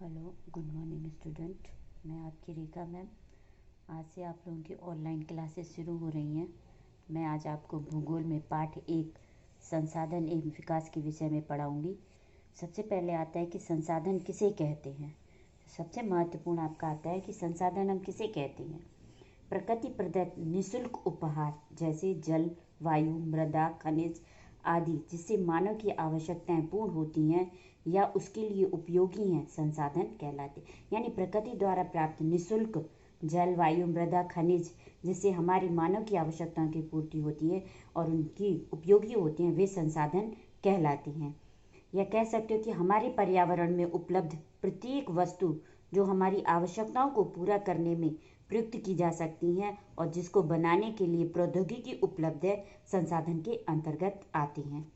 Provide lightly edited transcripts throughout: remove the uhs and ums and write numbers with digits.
Hello, good morning student. मैं आपकी रेखा ma'am. आज से आप लोगों की ऑनलाइन क्लासेस शुरू हो रही हैं। मैं आज आपको भूगोल में पाठ 1 संसाधन एवं विकास के विषय में पढ़ाऊंगी। सबसे पहले आता है कि संसाधन किसे कहते हैं। सबसे महत्वपूर्ण आपका आता है कि संसाधन हम किसे कहते हैं। प्रकृति प्रदत्त निःशुल्क उपहार जैसे जल, वायु, मृदा, खनिज आदि जिससे मानव की आवश्यकताएं पूर्ण होती हैं या उसके लिए उपयोगी हैं, संसाधन कहलाते। यानी प्रकृति द्वारा प्राप्त निःशुल्क जल, वायु, मृदा, खनिज जिससे हमारी मानव की आवश्यकताओं की पूर्ति होती है और उनकी उपयोगी होती हैं, वे संसाधन कहलाते हैं। या कह सकते हो कि हमारे पर्यावरण में उपलब्ध प्रत्येक वस्तु जो हमारी आवश्यकताओं को पूरा करने में प्रयुक्त की जा सकती हैं और जिसको बनाने के लिए प्रौद्योगिकी उपलब्ध है, संसाधन के अंतर्गत आती हैं।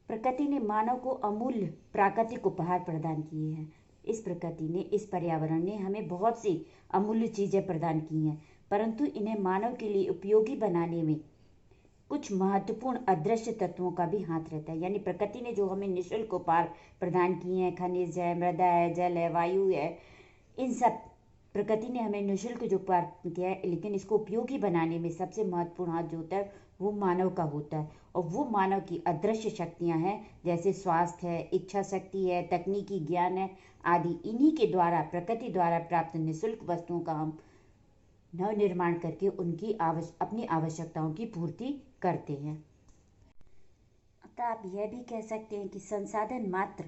प्रकृति ने मानव को अमूल्य प्राकृतिक उपहार प्रदान किए हैं। इस प्रकृति ने, इस पर्यावरण ने हमें बहुत सी अमूल्य चीज़ें प्रदान की हैं, परंतु इन्हें मानव के लिए उपयोगी बनाने में कुछ महत्वपूर्ण अदृश्य तत्वों का भी हाथ रहता है। यानी प्रकृति ने जो हमें निःशुल्क उपहार प्रदान किए हैं, खनिज है, मृदा है, जल है, वायु है, इन सब प्रकृति ने हमें निःशुल्क जो उपहार किया है, लेकिन इसको उपयोगी बनाने में सबसे महत्वपूर्ण हाथ जो होता है वो मानव का होता है। और वो मानव की अदृश्य शक्तियां हैं, जैसे स्वास्थ्य है, इच्छा शक्ति है, तकनीकी ज्ञान है आदि। इन्हीं के द्वारा, प्रकृति द्वारा प्राप्त निःशुल्क वस्तुओं का हम नव निर्माण करके उनकी अपनी आवश्यकताओं की पूर्ति करते हैं। अतः आप यह भी कह सकते हैं कि संसाधन मात्र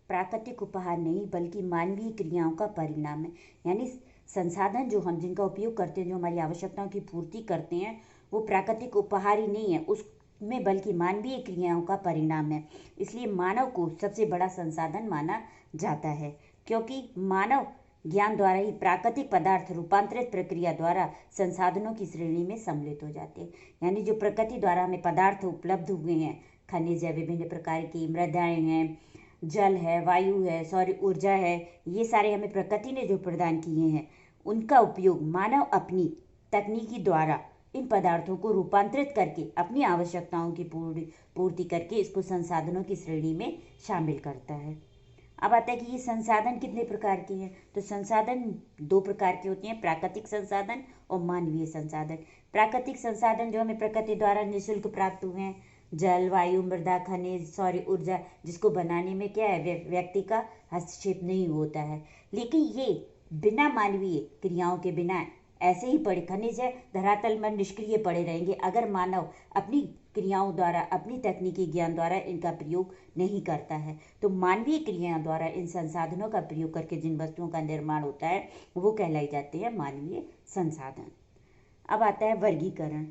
प्राकृतिक उपहार नहीं बल्कि मानवीय क्रियाओं का परिणाम है। यानी संसाधन जो हम जिनका उपयोग करते हैं, जो हमारी आवश्यकताओं की पूर्ति करते हैं, वो प्राकृतिक उपहार ही नहीं है उसमें, बल्कि मानवीय क्रियाओं का परिणाम है। इसलिए मानव को सबसे बड़ा संसाधन माना जाता है, क्योंकि मानव ज्ञान द्वारा ही प्राकृतिक पदार्थ रूपांतरित प्रक्रिया द्वारा संसाधनों की श्रेणी में सम्मिलित हो जाते हैं। यानी जो प्रकृति द्वारा हमें पदार्थ उपलब्ध हुए हैं, खनिज है, विभिन्न प्रकार की मृदाएं हैं, जल है, वायु है, सौर ऊर्जा है, ये सारे हमें प्रकृति ने जो प्रदान किए हैं, उनका उपयोग मानव अपनी तकनीकी द्वारा इन पदार्थों को रूपांतरित करके अपनी आवश्यकताओं की पूर्ति करके इसको संसाधनों की श्रेणी में शामिल करता है। अब आता है कि ये संसाधन कितने प्रकार के हैं। तो संसाधन 2 प्रकार के होते हैं, प्राकृतिक संसाधन और मानवीय संसाधन। प्राकृतिक संसाधन जो हमें प्रकृति द्वारा निःशुल्क प्राप्त हुए हैं, जल, वायु, मृदा, खनिज, सौर ऊर्जा, जिसको बनाने में क्या है, व्यक्ति का हस्तक्षेप नहीं होता है। लेकिन ये बिना मानवीय क्रियाओं के बिना ऐसे ही पड़े, खनिज है, धरातल में निष्क्रिय पड़े रहेंगे अगर मानव अपनी क्रियाओं द्वारा, अपनी तकनीकी ज्ञान द्वारा इनका प्रयोग नहीं करता है। तो मानवीय क्रियाओं द्वारा इन संसाधनों का प्रयोग करके जिन वस्तुओं का निर्माण होता है वो कहलाई जाते हैं मानवीय संसाधन। अब आता है वर्गीकरण।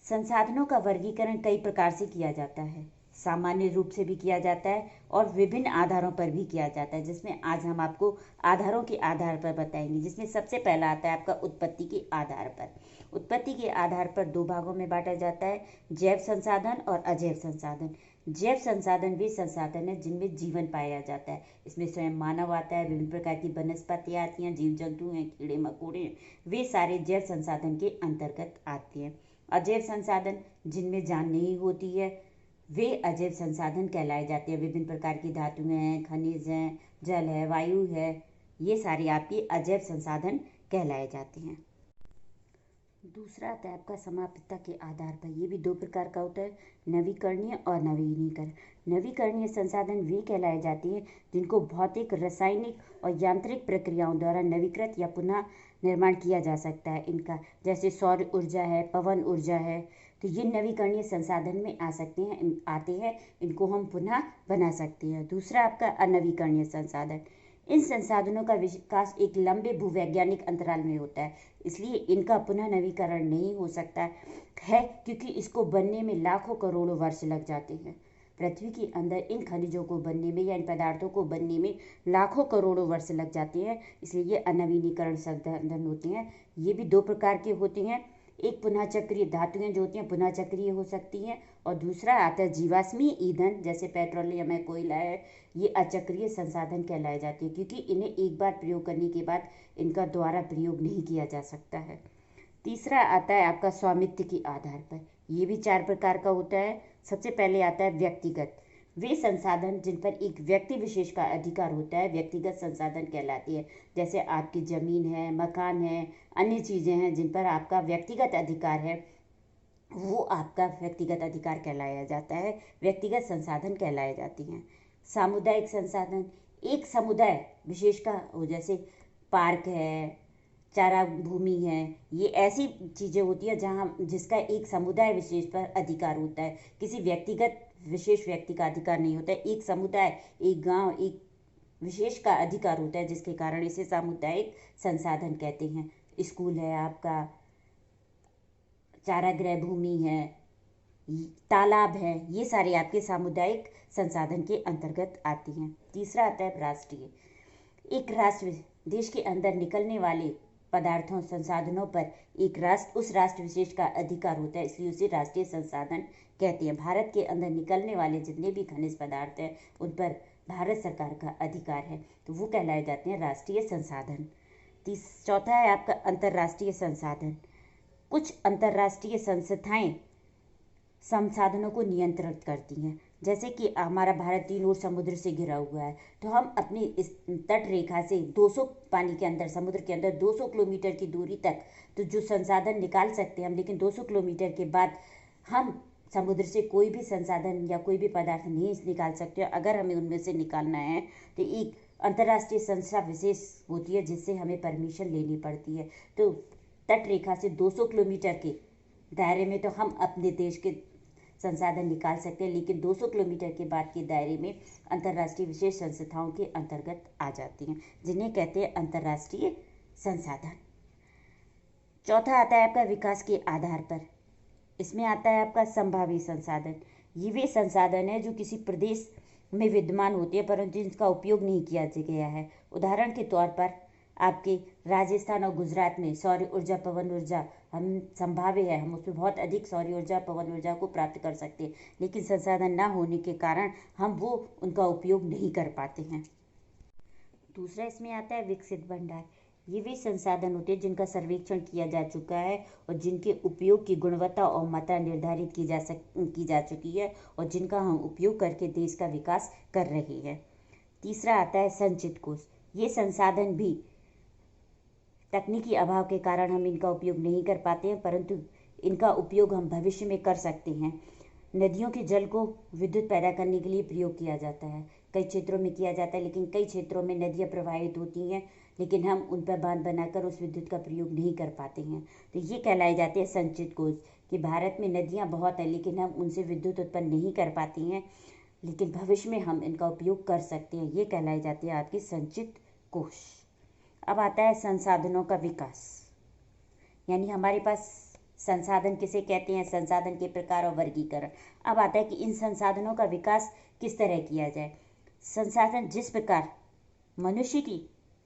संसाधनों का वर्गीकरण कई प्रकार से किया जाता है। सामान्य रूप से भी किया जाता है और विभिन्न आधारों पर भी किया जाता है, जिसमें आज हम आपको आधारों के आधार पर बताएंगे। जिसमें सबसे पहला आता है आपका उत्पत्ति के आधार पर। उत्पत्ति के आधार पर 2 भागों में बांटा जाता है, जैव संसाधन और अजैव संसाधन। जैव संसाधन वे संसाधन है जिनमें जीवन पाया जाता है। इसमें स्वयं मानव आता है, विभिन्न प्रकार की वनस्पतियाँ आती हैं, जीव जंतु हैं, कीड़े मकोड़े, वे सारे जैव संसाधन के अंतर्गत आते हैं। अजैव संसाधन जिनमें जान नहीं होती है, वे अजैव संसाधन कहलाए जाते हैं। विभिन्न प्रकार की धातुएं हैं, खनिज हैं, जल है, वायु है, ये सारे आपके अजैव संसाधन कहलाए जाते हैं। दूसरा आता है आपका समाप्तता के आधार पर। ये भी 2 प्रकार का होता है, नवीकरणीय और नवीनीकरण। नवीकरणीय संसाधन वे कहलाए जाते हैं जिनको भौतिक, रासायनिक और यांत्रिक प्रक्रियाओं द्वारा नवीकृत या पुनः निर्माण किया जा सकता है इनका, जैसे सौर ऊर्जा है, पवन ऊर्जा है। तो ये नवीकरणीय संसाधन में आते हैं, इनको हम पुनः बना सकते हैं। दूसरा आपका अनवीकरणीय संसाधन। इन संसाधनों का विकास एक लंबे भूवैज्ञानिक अंतराल में होता है, इसलिए इनका पुनः नवीकरण नहीं हो सकता है, क्योंकि इसको बनने में लाखों करोड़ों वर्ष लग जाते हैं। पृथ्वी के अंदर इन खनिजों को बनने में या इन पदार्थों को बनने में लाखों करोड़ों वर्ष लग जाते हैं, इसलिए ये अनवीनीकरण संसाधन होते हैं। ये भी 2 प्रकार के होते हैं, एक पुनः चक्रीय धातुएं जो होती हैं पुनः चक्रीय हो सकती हैं, और दूसरा आता है जीवाश्मीय ईंधन, जैसे पेट्रोलियम है, कोयला है, ये अचक्रीय संसाधन कहलाए जाते हैं, क्योंकि इन्हें एक बार प्रयोग करने के बाद इनका दोबारा प्रयोग नहीं किया जा सकता है। तीसरा आता है आपका स्वामित्व के आधार पर। ये भी 4 प्रकार का होता है। सबसे पहले आता है व्यक्तिगत। वे संसाधन जिन पर एक व्यक्ति विशेष का अधिकार होता है व्यक्तिगत संसाधन कहलाती है। जैसे आपकी ज़मीन है, मकान है, अन्य चीज़ें हैं जिन पर आपका व्यक्तिगत अधिकार है, वो आपका व्यक्तिगत अधिकार कहलाया जाता है, व्यक्तिगत संसाधन कहलाए जाती हैं। सामुदायिक संसाधन, एक समुदाय विशेष का हो, जैसे पार्क है, चारा भूमि है, ये ऐसी चीज़ें होती है जहाँ जिसका एक समुदाय विशेष पर अधिकार होता है, किसी व्यक्तिगत विशेष व्यक्ति का अधिकार नहीं होता है। एक समुदाय, एक गांव, एक विशेष का अधिकार होता है जिसके कारण इसे सामुदायिक संसाधन कहते हैं। स्कूल है आपका, चारागृह भूमि है, तालाब है, ये सारे आपके सामुदायिक संसाधन के अंतर्गत आती हैं। तीसरा आता है राष्ट्रीय। एक राष्ट्र देश के अंदर निकलने वाले पदार्थों संसाधनों पर एक राष्ट्र उस राष्ट्र विशेष का अधिकार होता है, इसलिए उसे राष्ट्रीय संसाधन कहते हैं। भारत के अंदर निकलने वाले जितने भी खनिज पदार्थ हैं उन पर भारत सरकार का अधिकार है, तो वो कहलाए जाते हैं राष्ट्रीय संसाधन। चौथा है आपका अंतर्राष्ट्रीय संसाधन। कुछ अंतर्राष्ट्रीय संस्थाएं संसाधनों को नियंत्रित करती हैं। जैसे कि हमारा भारत 3 ओर समुद्र से घिरा हुआ है, तो हम अपनी इस तट रेखा से 200 पानी के अंदर, समुद्र के अंदर 200 किलोमीटर की दूरी तक तो जो संसाधन निकाल सकते हैं हम, लेकिन 200 किलोमीटर के बाद हम समुद्र से कोई भी संसाधन या कोई भी पदार्थ नहीं निकाल सकते। अगर हमें उनमें से निकालना है तो एक अंतर्राष्ट्रीय संस्था विशेष होती है जिससे हमें परमिशन लेनी पड़ती है। तो तट रेखा से 200 किलोमीटर के दायरे में तो हम अपने देश के संसाधन निकाल सकते हैं, लेकिन 200 किलोमीटर के बाद के दायरे में अंतर्राष्ट्रीय विशेष संस्थाओं के अंतर्गत आ जाती हैं, जिन्हें कहते हैं अंतर्राष्ट्रीय संसाधन। चौथा आता है आपका विकास के आधार पर। इसमें आता है आपका संभाव्य संसाधन। ये वे संसाधन है जो किसी प्रदेश में विद्यमान होते हैं परंतु जिनका उपयोग नहीं किया गया है। उदाहरण के तौर पर आपके राजस्थान और गुजरात में सौर ऊर्जा, पवन ऊर्जा हम संभाव्य है, हम उसमें बहुत अधिक सौर ऊर्जा, पवन ऊर्जा को प्राप्त कर सकते हैं, लेकिन संसाधन ना होने के कारण हम वो उनका उपयोग नहीं कर पाते हैं। दूसरा इसमें आता है विकसित भंडार। ये वे संसाधन होते हैं जिनका सर्वेक्षण किया जा चुका है और जिनके उपयोग की गुणवत्ता और मात्रा निर्धारित की जा चुकी है और जिनका हम उपयोग करके देश का विकास कर रहे हैं। तीसरा आता है संचित कोष। ये संसाधन भी तकनीकी अभाव के कारण हम इनका उपयोग नहीं कर पाते हैं, परंतु इनका उपयोग हम भविष्य में कर सकते हैं। नदियों के जल को विद्युत पैदा करने के लिए प्रयोग किया जाता है, कई क्षेत्रों में किया जाता है, लेकिन कई क्षेत्रों में नदियाँ प्रवाहित होती हैं लेकिन हम उन पर बांध बनाकर उस विद्युत का प्रयोग नहीं कर पाते हैं। तो ये कहलाए जाते हैं संचित कोष, कि भारत में नदियाँ बहुत है लेकिन हम उनसे विद्युत उत्पन्न नहीं कर पाते हैं, लेकिन भविष्य में हम इनका उपयोग कर सकते हैं। ये कहलाए जाते हैं आपके संचित कोष। अब आता है संसाधनों का विकास, यानी हमारे पास संसाधन किसे कहते हैं, संसाधन के प्रकार और वर्गीकरण। अब आता है कि इन संसाधनों का विकास किस तरह किया जाए। संसाधन जिस प्रकार मनुष्य की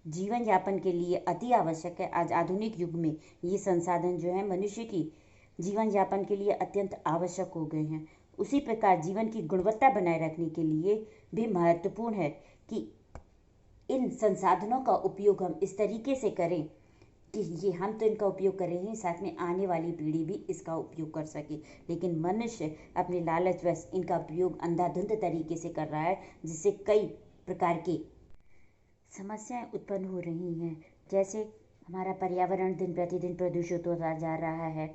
जीवन यापन के लिए अति आवश्यक है, आज आधुनिक युग में ये संसाधन जो है मनुष्य की जीवन यापन के लिए अत्यंत आवश्यक हो गए हैं, उसी प्रकार जीवन की गुणवत्ता बनाए रखने के लिए भी महत्वपूर्ण है कि इन संसाधनों का उपयोग हम इस तरीके से करें कि ये हम तो इनका उपयोग कर रहे हैं, साथ में आने वाली पीढ़ी भी इसका उपयोग कर सके। लेकिन मनुष्य अपने लालचवश इनका प्रयोग अंधाधुंध तरीके से कर रहा है, जिससे कई प्रकार की समस्याएं उत्पन्न हो रही हैं। जैसे हमारा पर्यावरण दिन प्रतिदिन प्रदूषित होता जा रहा है,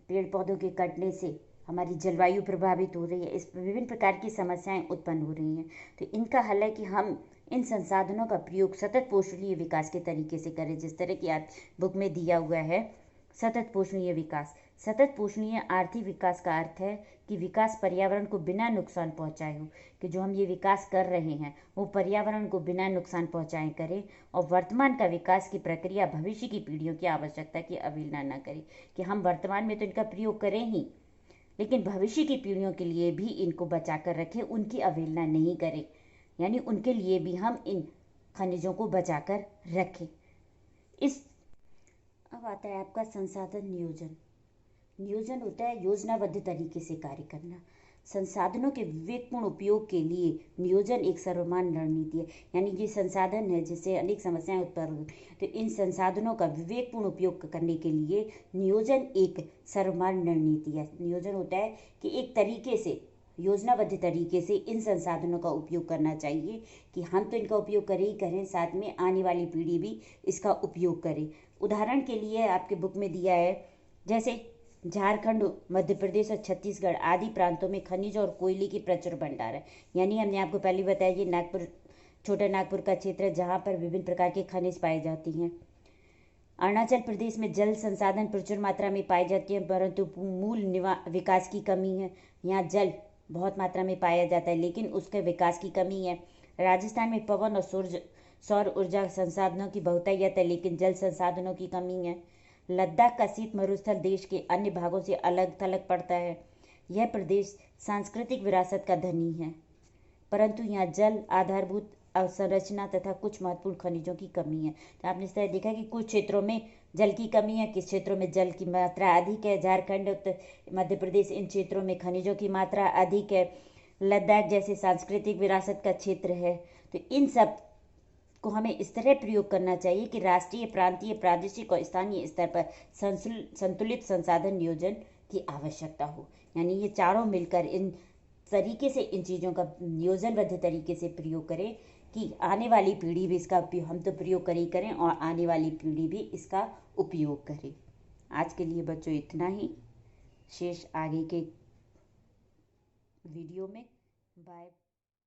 पेड़ पौधों के कटने से हमारी जलवायु प्रभावित हो रही है, इस विभिन्न प्रकार की समस्याएं उत्पन्न हो रही हैं। तो इनका हल है कि हम इन संसाधनों का प्रयोग सतत पोषणीय विकास के तरीके से करें, जिस तरह की आप बुक में दिया हुआ है सतत पोषणीय विकास। सतत पोषणीय आर्थिक विकास का अर्थ है कि विकास पर्यावरण को बिना नुकसान पहुंचाए हो, कि जो हम ये विकास कर रहे हैं वो पर्यावरण को बिना नुकसान पहुंचाए करें और वर्तमान का विकास की प्रक्रिया भविष्य की पीढ़ियों की आवश्यकता की अवहेलना न करें, कि हम वर्तमान में तो इनका प्रयोग करें ही लेकिन भविष्य की पीढ़ियों के लिए भी इनको बचा कर रखें, उनकी अवहेलना नहीं करें, यानी उनके लिए भी हम इन खनिजों को बचा कर रखें। अब आता है आपका संसाधन नियोजन। नियोजन होता है योजनाबद्ध तरीके से कार्य करना। संसाधनों के विवेकपूर्ण उपयोग के लिए नियोजन एक सर्वमान्य रणनीति है, यानी ये संसाधन है जिससे अनेक समस्याएं उत्पन्न होती हैं, तो इन संसाधनों का विवेकपूर्ण उपयोग करने के लिए नियोजन एक सर्वमान्य रणनीति है। नियोजन होता है कि एक तरीके से योजनाबद्ध तरीके से इन संसाधनों का उपयोग करना चाहिए कि हम तो इनका उपयोग करें ही करें, साथ में आने वाली पीढ़ी भी इसका उपयोग करे। उदाहरण के लिए आपके बुक में दिया है, जैसे झारखंड, मध्य प्रदेश और छत्तीसगढ़ आदि प्रांतों में खनिज और कोयले की प्रचुर भंडार है। यानी हमने आपको पहले बताया कि नागपुर, छोटा नागपुर का क्षेत्र है जहाँ पर विभिन्न प्रकार के खनिज पाए जाती हैं। अरुणाचल प्रदेश में जल संसाधन प्रचुर मात्रा में पाई जाती है, परंतु मूल विकास की कमी है। यहाँ जल बहुत मात्रा में पाया जाता है लेकिन उसके विकास की कमी है। राजस्थान में पवन और सौर ऊर्जा संसाधनों की बहुतायत है लेकिन जल संसाधनों की कमी है। लद्दाख का शीत मरुस्थल देश के अन्य भागों से अलग थलग पड़ता है। यह प्रदेश सांस्कृतिक विरासत का धनी है, परंतु यहाँ जल, आधारभूत अवसंरचना तथा कुछ महत्वपूर्ण खनिजों की कमी है। तो आपने इस तरह देखा कि कुछ क्षेत्रों में जल की कमी है, किस क्षेत्रों में जल की मात्रा अधिक है। झारखंड, उत्तर मध्य प्रदेश, इन क्षेत्रों में खनिजों की मात्रा अधिक है। लद्दाख जैसे सांस्कृतिक विरासत का क्षेत्र है। तो इन सब को हमें इस तरह प्रयोग करना चाहिए कि राष्ट्रीय, प्रांतीय, प्रादेशिक और स्थानीय स्तर पर संतुलित संसाधन नियोजन की आवश्यकता हो। यानी ये चारों मिलकर इन तरीके से इन चीज़ों का नियोजनबद्ध तरीके से प्रयोग करें कि आने वाली पीढ़ी भी इसका उपयोग, हम तो प्रयोग करें और आने वाली पीढ़ी भी इसका उपयोग करे। आज के लिए बच्चों इतना ही, शेष आगे के वीडियो में। बाय।